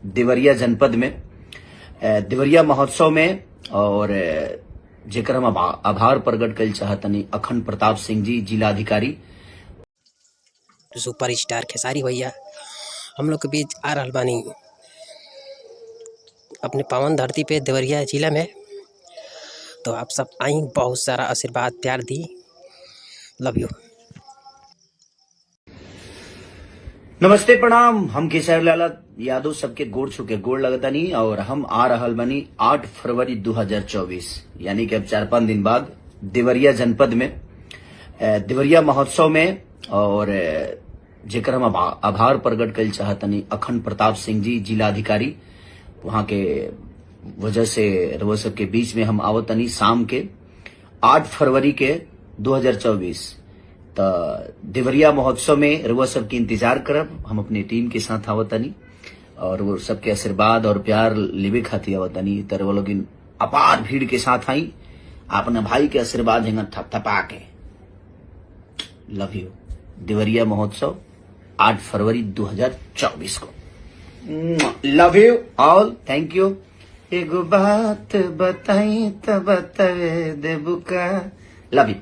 देवरिया जनपद में देवरिया महोत्सव में और जेकर हम आभार प्रकट कर चाहतनी अखंड प्रताप सिंह जी जिलाधिकारी सुपर स्टार खेसारी भैया हम लोग के बीच आ रहल बानी अपने पावन धरती पे देवरिया जिला में। तो आप सब आई, बहुत सारा आशीर्वाद प्यार दी। Love you. नमस्ते प्रणाम। हम केसर लाला यादव सबके गोड़ छुके गोड़ लगतनी और हम आ रहल बनी 8 फरवरी 2024 यानी कि अब 4-5 दिन बाद देवरिया जनपद में देवरिया महोत्सव में और जेकर हम आभार प्रकट कर चाहतनी अखंड प्रताप सिंह जी जिलाधिकारी वहां के वजह से रउआ सब के बीच में हम आवतनी शाम के 8 फरवरी के 2024 तो देवरिया महोत्सव में रउआ सब के इंतजार करब। हम अपनी टीम के साथ आवतनी और वो सबके आशीर्वाद और प्यार लेवे खातिर आवतनी। तो रउआ लोग अपार भीड़ के साथ आई, अपने भाई के आशीर्वाद हैंगा थपथपा के। Love you. देवरिया महोत्सव 8 फरवरी 2024 को। Love you all, thank you. एगो बात बताई तो बतावे देबू का। Love you.